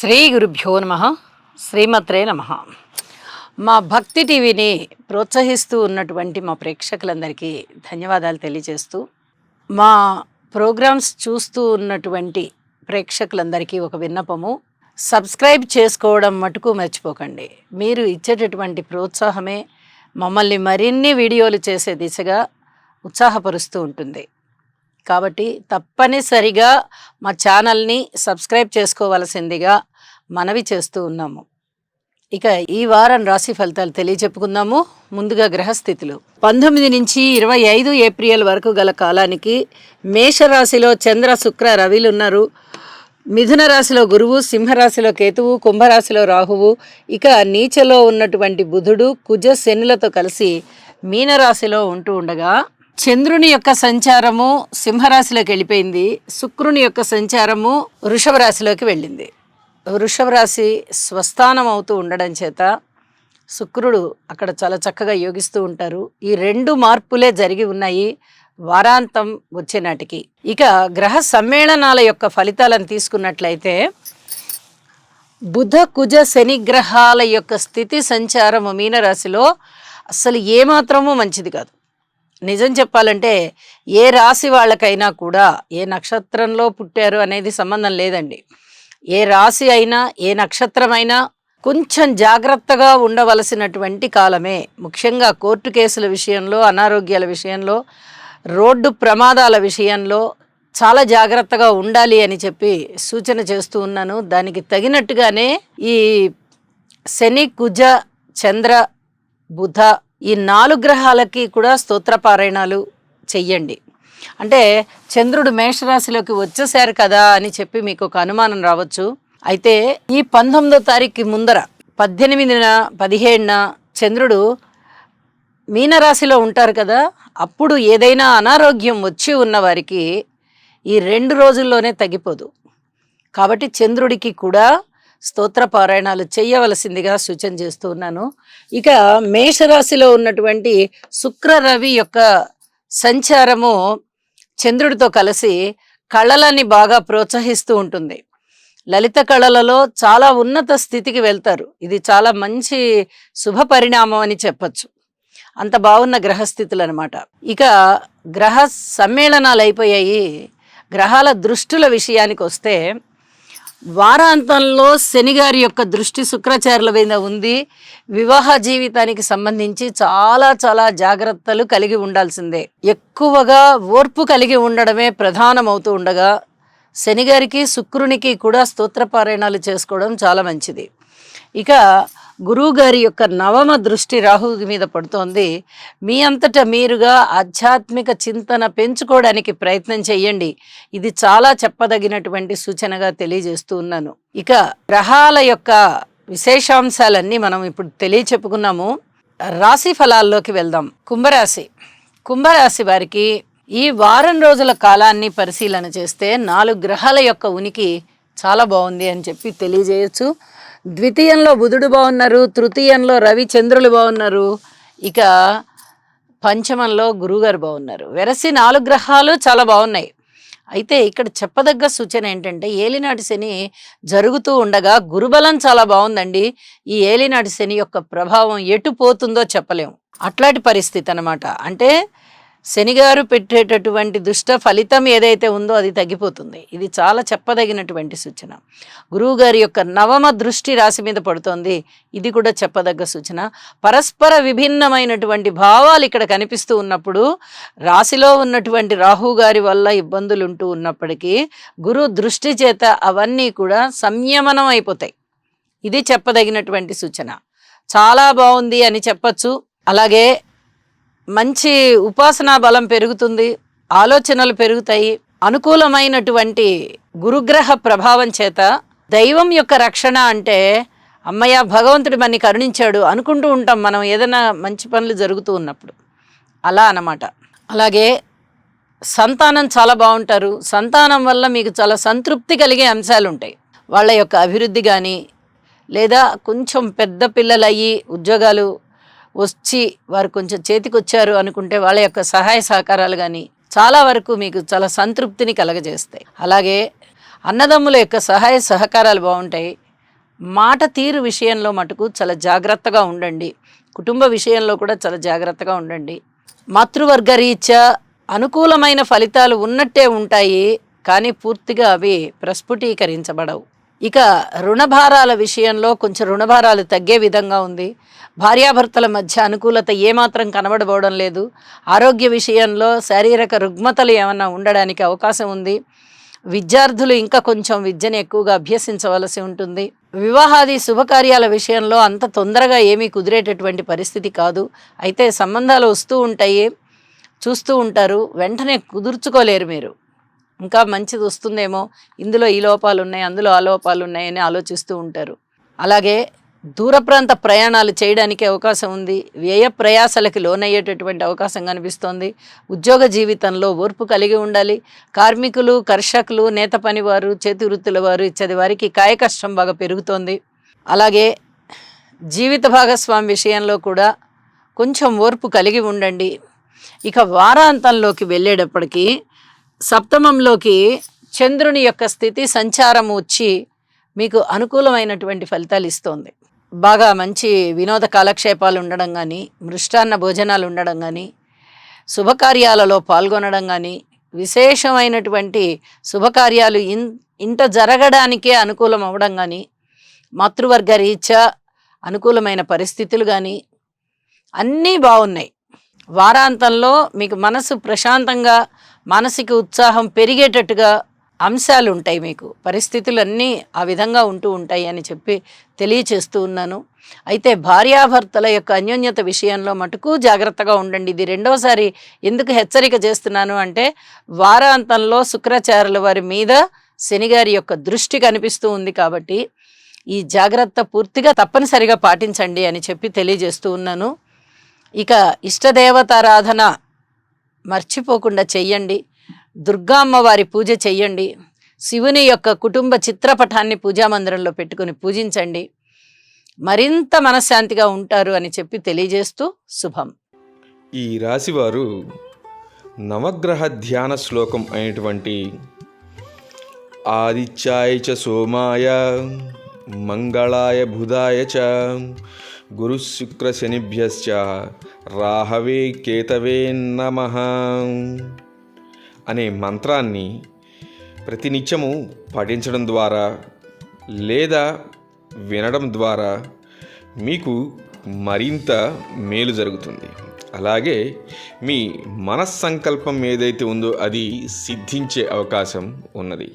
శ్రీ గురుభ్యో నమః. శ్రీమాత్రే నమః. మా భక్తి టీవీని ప్రోత్సహిస్తూ ఉన్నటువంటి మా ప్రేక్షకులందరికీ ధన్యవాదాలు తెలియజేస్తూ, మా ప్రోగ్రామ్స్ చూస్తూ ఉన్నటువంటి ప్రేక్షకులందరికీ ఒక విన్నపము, సబ్స్క్రైబ్ చేసుకోవడం మటుకు మర్చిపోకండి. మీరు ఇచ్చేటటువంటి ప్రోత్సాహమే మమ్మల్ని మరిన్ని వీడియోలు చేసే దిశగా ఉత్సాహపరుస్తూ ఉంటుంది. కాబట్టి తప్పనిసరిగా మా ఛానల్ని సబ్స్క్రైబ్ చేసుకోవాల్సిందిగా మనవి చేస్తూ ఉన్నాము. ఇక ఈ వారం రాశి ఫలితాలు తెలియచెప్పుకుందాము. ముందుగా గ్రహస్థితులు 19 నుంచి 25 ఏప్రిల్ వరకు గల కాలానికి మేషరాశిలో చంద్ర, శుక్ర, రవిలు ఉన్నారు. మిథున రాశిలో గురువు, సింహరాశిలో కేతువు, కుంభరాశిలో రాహువు, ఇక నీచలో ఉన్నటువంటి బుధుడు, కుజ, శనులతో కలిసి మీనరాశిలో ఉంటూ ఉండగా, చంద్రుని యొక్క సంచారము సింహరాశిలోకి వెళ్ళిపోయింది. శుక్రుని యొక్క సంచారము వృషభ రాశిలోకి వెళ్ళింది. వృషభ రాశి స్వస్థానం అవుతూ ఉండడం చేత శుక్రుడు అక్కడ చాలా చక్కగా యోగిస్తూ ఉంటారు. ఈ 2 మార్పులే జరిగి ఉన్నాయి వారాంతం వచ్చే నాటికి. ఇక గ్రహ సమ్మేళనాల యొక్క ఫలితాలను తీసుకున్నట్లయితే, బుధ, కుజ, శని గ్రహాల యొక్క స్థితి సంచారము మీనరాశిలో అసలు ఏమాత్రమూ మంచిది కాదు. నిజం చెప్పాలంటే ఏ రాశి వాళ్ళకైనా కూడా, ఏ నక్షత్రంలో పుట్టారు అనేది సంబంధం లేదండి. ఏ రాశి అయినా, ఏ నక్షత్రం అయినా కొంచెం జాగ్రత్తగా ఉండవలసినటువంటి కాలమే. ముఖ్యంగా కోర్టు కేసుల విషయంలో, అనారోగ్యాల విషయంలో, రోడ్డు ప్రమాదాల విషయంలో చాలా జాగ్రత్తగా ఉండాలి అని చెప్పి సూచన చేస్తూ ఉన్నాను. దానికి తగినట్టుగానే ఈ శని, కుజ, చంద్ర, బుధ ఈ 4 గ్రహాలకి కూడా స్తోత్రపారాయణాలు చెయ్యండి. అంటే చంద్రుడు మేషరాశిలోకి వచ్చేసారు కదా అని చెప్పి మీకు ఒక అనుమానం రావచ్చు. అయితే ఈ 19వ తారీఖు ముందర 18న 17న చంద్రుడు మీనరాశిలో ఉంటారు కదా, అప్పుడు ఏదైనా అనారోగ్యం వచ్చి ఉన్న వారికి ఈ 2 రోజుల్లోనే తగ్గిపోదు. కాబట్టి చంద్రుడికి కూడా స్తోత్ర పారాయణాలు చేయవలసిందిగా సూచన చేస్తూ ఉన్నాను. ఇక మేషరాశిలో ఉన్నటువంటి శుక్ర, రవి యొక్క సంచారము చంద్రుడితో కలిసి కళలని బాగా ప్రోత్సహిస్తూ ఉంటుంది. లలిత కళలలో చాలా ఉన్నత స్థితికి వెళ్తారు. ఇది చాలా మంచి శుభ పరిణామం అని చెప్పచ్చు. అంత బాగున్న గ్రహస్థితులు అనమాట. ఇక గ్రహ సమ్మేళనాలు అయిపోయాయి. గ్రహాల దృష్టుల విషయానికి వస్తే, వారాంతంలో శనిగారి యొక్క దృష్టి శుక్రాచార్యుల మీద ఉంది. వివాహ జీవితానికి సంబంధించి చాలా చాలా జాగ్రత్తలు కలిగి ఉండాల్సిందే. ఎక్కువగా ఓర్పు కలిగి ఉండడమే ప్రధానమవుతూ ఉండగా, శనిగారికి శుక్రునికి కూడా స్తోత్రపారాయణాలు చేసుకోవడం చాలా మంచిది. ఇక గురువు గారి యొక్క 9వ దృష్టి రాహు మీద పడుతోంది. మీ అంతటా మీరుగా ఆధ్యాత్మిక చింతన పెంచుకోవడానికి ప్రయత్నం చేయండి. ఇది చాలా చెప్పదగినటువంటి సూచనగా తెలియజేస్తూ ఉన్నాను. ఇక గ్రహాల యొక్క విశేషాంశాలన్నీ మనం ఇప్పుడు తెలియచెప్పుకున్నాము. రాశి ఫలాల్లోకి వెళ్దాం. కుంభరాశి వారికి ఈ వారం రోజుల కాలాన్ని పరిశీలన చేస్తే 4 గ్రహాల యొక్క ఉనికి చాలా బాగుంది అని చెప్పి తెలియజేయచ్చు. ద్వితీయంలో బుధుడు బాగున్నారు, తృతీయంలో రవి, చంద్రులు బాగున్నారు, ఇక పంచమంలో గురువుగారు బాగున్నారు. వెరసి 4 గ్రహాలు చాలా బాగున్నాయి. అయితే ఇక్కడ చెప్పదగ్గ సూచన ఏంటంటే, ఏలినాటి శని జరుగుతూ ఉండగా గురుబలం చాలా బాగుందండి. ఈ ఏలినాటి శని యొక్క ప్రభావం ఎటు పోతుందో చెప్పలేము. అట్లాంటి పరిస్థితి అన్నమాట. అంటే శనిగారు పెట్టేటటువంటి దుష్ట ఫలితం ఏదైతే ఉందో అది తగ్గిపోతుంది. ఇది చాలా చెప్పదగినటువంటి సూచన. గురువుగారి యొక్క 9వ దృష్టి రాశి మీద పడుతోంది. ఇది కూడా చెప్పదగ్గ సూచన. పరస్పర విభిన్నమైనటువంటి భావాలు ఇక్కడ కనిపిస్తూ ఉన్నప్పుడు, రాశిలో ఉన్నటువంటి రాహు గారి వల్ల ఇబ్బందులు ఉంటూ ఉన్నప్పటికీ గురు దృష్టి చేత అవన్నీ కూడా సంయమనం అయిపోతాయి. ఇది చెప్పదగినటువంటి సూచన. చాలా బాగుంది అని చెప్పచ్చు. అలాగే మంచి ఉపాసనా బలం పెరుగుతుంది, ఆలోచనలు పెరుగుతాయి. అనుకూలమైనటువంటి గురుగ్రహ ప్రభావం చేత దైవం యొక్క రక్షణ అంటే, అమ్మయ్య భగవంతుడు మనని కరుణించాడు అనుకుంటూ ఉంటాం మనం ఏదైనా మంచి పనులు జరుగుతూ ఉన్నప్పుడు. అలా అన్నమాట. అలాగే సంతానం చాలా బాగుంటారు. సంతానం వల్ల మీకు చాలా సంతృప్తి కలిగే అంశాలు ఉంటాయి. వాళ్ళ యొక్క అభివృద్ధి కానీ, లేదా కొంచెం పెద్ద పిల్లలయ్యి ఉద్యోగాలు వచ్చి వారు కొంచెం చేతికొచ్చారు అనుకుంటే వాళ్ళ యొక్క సహాయ సహకారాలు కానీ చాలా వరకు మీకు చాలా సంతృప్తిని కలగజేస్తాయి. అలాగే అన్నదమ్ముల యొక్క సహాయ సహకారాలు బాగుంటాయి. మాట తీరు విషయంలో మటుకు చాలా జాగ్రత్తగా ఉండండి. కుటుంబ విషయంలో కూడా చాలా జాగ్రత్తగా ఉండండి. మాతృవర్గ రీత్యా అనుకూలమైన ఫలితాలు ఉన్నట్టే ఉంటాయి, కానీ పూర్తిగా అవి ప్రస్ఫుటీకరించబడవు. ఇక రుణభారాల విషయంలో కొంచెం రుణభారాలు తగ్గే విధంగా ఉంది. భార్యాభర్తల మధ్య అనుకూలత ఏమాత్రం కనబడబోవడం లేదు. ఆరోగ్య విషయంలో శారీరక రుగ్మతలు ఏమన్నా ఉండడానికి అవకాశం ఉంది. విద్యార్థులు ఇంకా కొంచెం విద్యను ఎక్కువగా అభ్యసించవలసి ఉంటుంది. వివాహాది శుభకార్యాల విషయంలో అంత తొందరగా ఏమీ కుదిరేటటువంటి పరిస్థితి కాదు. అయితే సంబంధాలు వస్తూ ఉంటాయి, చూస్తూ ఉంటారు, వెంటనే కుదుర్చుకోలేరు మీరు. ఇంకా మంచిది వస్తుందేమో, ఇందులో ఈ లోపాలు ఉన్నాయి, అందులో ఆ లోపాలు ఉన్నాయని ఆలోచిస్తూ ఉంటారు. అలాగే దూర ప్రాంత ప్రయాణాలు చేయడానికి అవకాశం ఉంది. వ్యయ ప్రయాసలకి లోనయ్యేటటువంటి అవకాశం కనిపిస్తోంది. ఉద్యోగ జీవితంలో ఓర్పు కలిగి ఉండాలి. కార్మికులు, కర్షకులు, నేత పనివారు, చేతి వృత్తుల వారు ఇత్యాది వారికి కాయ కష్టం బాగా పెరుగుతోంది. అలాగే జీవిత భాగస్వామి విషయంలో కూడా కొంచెం ఓర్పు కలిగి ఉండండి. ఇక వారాంతంలోకి వెళ్ళేటప్పటికీ సప్తమంలోకి చంద్రుని యొక్క స్థితి సంచారం వచ్చి మీకు అనుకూలమైనటువంటి ఫలితాలు ఇస్తోంది. బాగా మంచి వినోద కాలక్షేపాలు ఉండడం కానీ, మృష్టాన్న భోజనాలు ఉండడం కానీ, శుభకార్యాలలో పాల్గొనడం కానీ, విశేషమైనటువంటి శుభకార్యాలు ఇంట జరగడానికే అనుకూలం అవ్వడం కానీ, మాతృవర్గ రీత్యా అనుకూలమైన పరిస్థితులు కానీ అన్నీ బాగున్నాయి. వారాంతంలో మీకు మనసు ప్రశాంతంగా, మానసిక ఉత్సాహం పెరిగేటట్టుగా అంశాలు ఉంటాయి. మీకు పరిస్థితులన్నీ ఆ విధంగా ఉంటూ ఉంటాయి అని చెప్పి తెలియచేస్తూ ఉన్నాను. అయితే భార్యాభర్తల యొక్క అన్యోన్యత విషయంలో మటుకు జాగ్రత్తగా ఉండండి. ఇది రెండోసారి ఎందుకు హెచ్చరిక చేస్తున్నాను అంటే, వారాంతంలో శుక్రాచార్యుల వారి మీద శనిగారి యొక్క దృష్టి కనిపిస్తూ ఉంది కాబట్టి ఈ జాగ్రత్త పూర్తిగా తప్పనిసరిగా పాటించండి అని చెప్పి తెలియజేస్తూ ఉన్నాను. ఇక ఇష్టదేవతారాధన మర్చిపోకుండా చెయ్యండి. దుర్గామ్మ వారి పూజ చెయ్యండి. శివుని యొక్క కుటుంబ చిత్రపటాన్ని పూజామందిరంలో పెట్టుకుని పూజించండి. మరింత మనశ్శాంతిగా ఉంటారు అని చెప్పి తెలియజేస్తూ శుభం. ఈ రాశివారు నవగ్రహ ధ్యాన శ్లోకం అయినటువంటి ఆదిత్యాయ చ సోమాయ మంగళాయ బుధాయ చ గురు శుక్ర శనిభ్యశ్చ రాహవే కేతవే నమః అనే మంత్రాన్ని ప్రతినిత్యము పఠించడం ద్వారా లేదా వినడం ద్వారా మీకు మరింత మేలు జరుగుతుంది. అలాగే మీ మనస్సంకల్పం ఏదైతే ఉందో అది సిద్ధించే అవకాశం ఉన్నది.